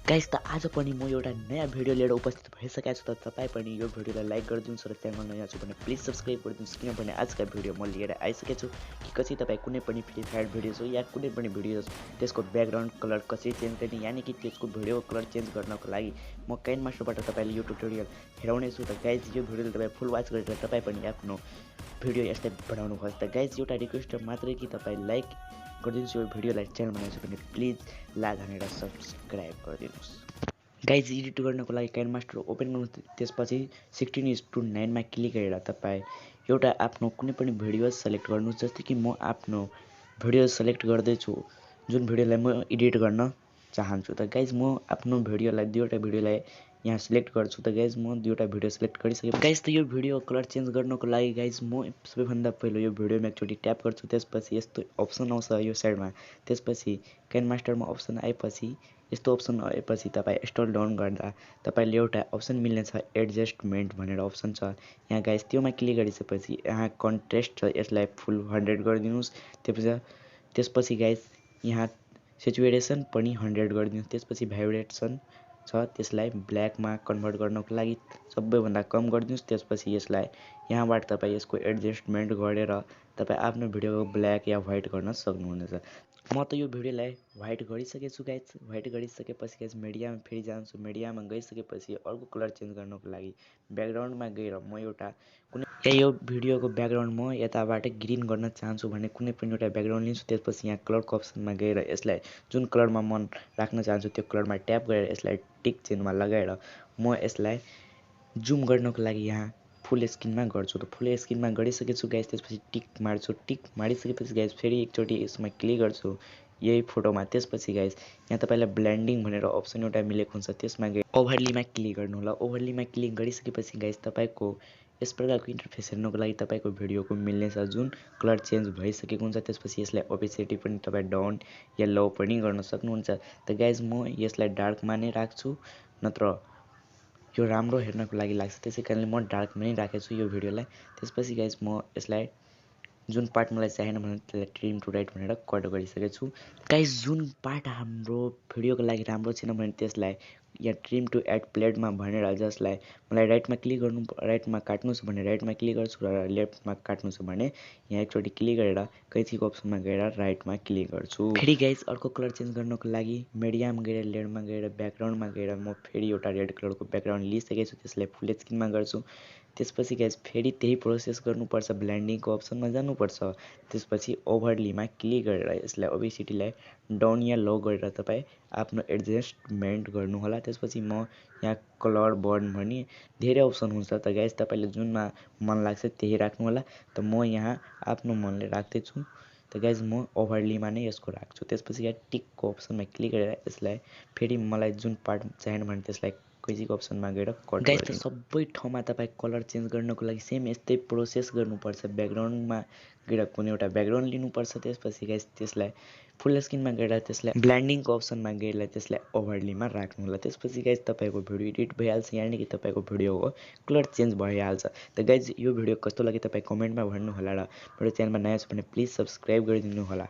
Guys त आज पनि म एउटा नयाँ भिडियो लिएर उपस्थित भइसकेको छु। त तपाईँ पनि यो भिडियोलाई लाइक गरिदिनुहोस् र च्यानलमा नयाँ छु भने प्लिज सब्स्क्राइब गरिदिनुहोस्, किनभने आजका भिडियो म लिएर आइसकेको छु कि कसै तपाईँ कुनै पनि फ्री फायर भिडियोज हो या कुनै पनि भिडियोज त्यसको ब्याकग्राउन्ड कलर कसरी चेन्ज गर्ने, यानि कि त्यसको भिडियो कलर चेन्ज गर्नको लागि म काइन मास्टरबाट तपाईँले यो ट्युटोरियल हेराउनेछु। त गाइज यो भिडियोले तपाईँ फुल वाच गरेर तपाईँ पनि आफ्नो भिडियो यसलाई बढाउनुहोस्। त गाइज एउटा रिक्वेस्ट मात्रै कि तपाईँ लाइक गरिदिनुहोस्, यो भिडियोलाई च्यानल बनाइछु भने प्लिज लाग हानेर सब्सक्राइब गरिदिनुहोस्। गाइज एडिट गर्नको लागि काइन मास्टर ओपन गर्नुहोस्, त्यसपछि 16:9 मा क्लिक गरेर तपाईँ एउटा आफ्नो कुनै पनि भिडियो सेलेक्ट गर्नुहोस्। जस्तै कि म आफ्नो भिडियो सेलेक्ट गर्दैछु जुन भिडियोलाई म एडिट गर्न चाहन्छु। त गाइज म आफ्नो भिडियोलाई दुईवटा भिडियोलाई यहाँ सिलेक्ट गर्छु। त गाइज म दुईवटा भिडियो सिलेक्ट गरिसकेँ। गाइज त यो भिडियो कलर चेन्ज गर्नको लागि गाइज म सबैभन्दा पहिलो यो भिडियोमा एकचोटि ट्याप गर्छु, त्यसपछि यस्तो अप्सन आउँछ यो साइडमा, त्यसपछि काइन मास्टरमा अप्सन आएपछि यस्तो अप्सन आएपछि तपाईँ स्क्रल डाउन गर्दा तपाईँले एउटा अप्सन मिल्नेछ, एडजस्टमेन्ट भनेर अप्सन छ यहाँ गाइज। त्योमा क्लिक गरिसकेपछि यहाँ कन्ट्रास्ट छ, यसलाई फुल 100 गरिदिनुहोस्। त्यसपछि गाइज यहाँ सेचुरेसन पनि 100 गरिदिनुहोस्। त्यसपछि भाइब्रेसन छ, त्यसलाई ब्ल्याकमा कन्भर्ट गर्नको लागि सबैभन्दा कम गरिदिनुहोस्। त्यसपछि यसलाई यहाँबाट तपाईँ यसको एडजस्टमेन्ट गरेर तपाईँ आफ्नो भिडियोको ब्ल्याक या व्हाइट गर्न सक्नुहुनेछ। म त यो भिडियोलाई व्हाइट गरिसकेको छु गाइज। व्हाइट गरिसकेपछि गाइज मिडियामा फेरि जान्छु। मिडियामा गइसकेपछि अर्को कलर चेन्ज गर्नको लागि ब्याकग्राउन्डमा गएर म एउटा कुनै यो भिडियोको ब्याकग्राउन्ड म यताबाट ग्रिन गर्न चाहन्छु भने कुनै पनि एउटा ब्याकग्राउन्ड लिन्छु। त्यसपछि यहाँ कलरको अप्सनमा गएर यसलाई जुन कलरमा मन राख्न चाहन्छु त्यो कलरमा ट्याप गरेर यसलाई टिक चिन्हमा लगाएर म यसलाई जुम गर्नको लागि यहाँ फुल स्क्रिनमा गर्छु। त फुल स्क्रिनमा गरिसकेछु गाइज। त्यसपछि टिक मार्छु। टिक मारिसकेपछि गाइज फेरि एकचोटि यसमा क्लिक गर्छु यही फोटोमा। त्यसपछि गाइज यहाँ तपाईँलाई ब्लेन्डिङ भनेर अप्सन एउटा मिलेको हुन्छ, त्यसमा गएर ओभरलीमा क्लिक गर्नु होला। ओभरलीमा क्लिक गरिसकेपछि गाइज तपाईँको यस प्रकारको इन्टरफेस हेर्नुको लागि तपाईँको भिडियोको मिल्नेछ जुन कलर चेन्ज भइसकेको हुन्छ। त्यसपछि यसलाई ओपेसिटी पनि तपाईँ डाउन या लो पनि गर्न सक्नुहुन्छ। त गाइज म यसलाई डार्कमा नै राख्छु, नत्र यो राम्रो हेर्नको लागि लाग्छ, त्यसै कारणले म डार्कमा नै राखेको छु यो भिडियोलाई। त्यसपछि गाइज म यसलाई जुन पार्ट मलाई चाहिएन भने त्यसलाई ट्रिम टु राइट भनेर कट गरिसकेको छु। गाइज जुन पार्ट हाम्रो भिडियोको लागि राम्रो छैन भने त्यसलाई यहाँ ट्रिम टु एड प्लेटमा भनेर जसलाई मलाई राइटमा क्लिक गर्नु, राइटमा काट्नु छ भने राइटमा क्लिक गर्छु र लेफ्टमा काट्नु छ भने यहाँ एकचोटि क्लिक गरेर कैँचीको अप्सनमा गएर राइटमा क्लिक गर्छु। फेरि गाइज अर्को कलर चेन्ज गर्नको लागि मिडियामा गएर लेयरमा गएर ब्याकग्राउन्डमा गएर म फेरि एउटा रेड कलरको ब्याकग्राउन्ड लिइसकेको छु, त्यसलाई फुल स्क्रिनमा गर्छु। त्यसपछि गाइज फेरि त्यही प्रोसेस गर्नुपर्छ, ब्लेन्डिङको अप्सनमा जानुपर्छ। त्यसपछि ओभरलीमा क्लिक गरेर यसलाई ओपेसिटीलाई डाउन या लो गरेर तपाईँ आफ्नो एडजस्टमेन्ट गर्नुहोला। त्यसपछि म यहाँ कलर बर्न भने धेरै अप्सन हुन्छ। त गाइज तपाईँले जुनमा मन लाग्छ त्यही राख्नुहोला। त म यहाँ आफ्नो मनले राख्दैछु। त गाइज म ओभरलीमा नै यसको राख्छु। त्यसपछि यहाँ टिकको अप्सनमा क्लिक गरेर यसलाई फेरि मलाई जुन पार्ट चाहिएन भने त्यसलाई कैँचीको अप्सनमा गएर कट गाइज। त सबै ठाउँमा तपाईँ कलर चेन्ज गर्नको लागि सेम यस्तै प्रोसेस गर्नुपर्छ। ब्याकग्राउन्डमा गएर कुनै एउटा ब्याकग्राउन्ड लिनुपर्छ। त्यसपछि गाइज त्यसलाई फुल स्क्रिनमा गएर त्यसलाई ब्लेन्डिङको अप्सनमा गएर त्यसलाई ओभरलीमा राख्नु होला। त्यसपछि गाइज तपाईँको भिडियो एडिट भइहाल्छ, यानि कि तपाईँको भिडियोको कलर चेन्ज भइहाल्छ। त गाइज यो भिडियो कस्तो लाग्यो तपाईँ कमेन्टमा भन्नुहोला र मेरो च्यानलमा नयाँ छ भने प्लिज सब्सक्राइब गरिदिनु होला।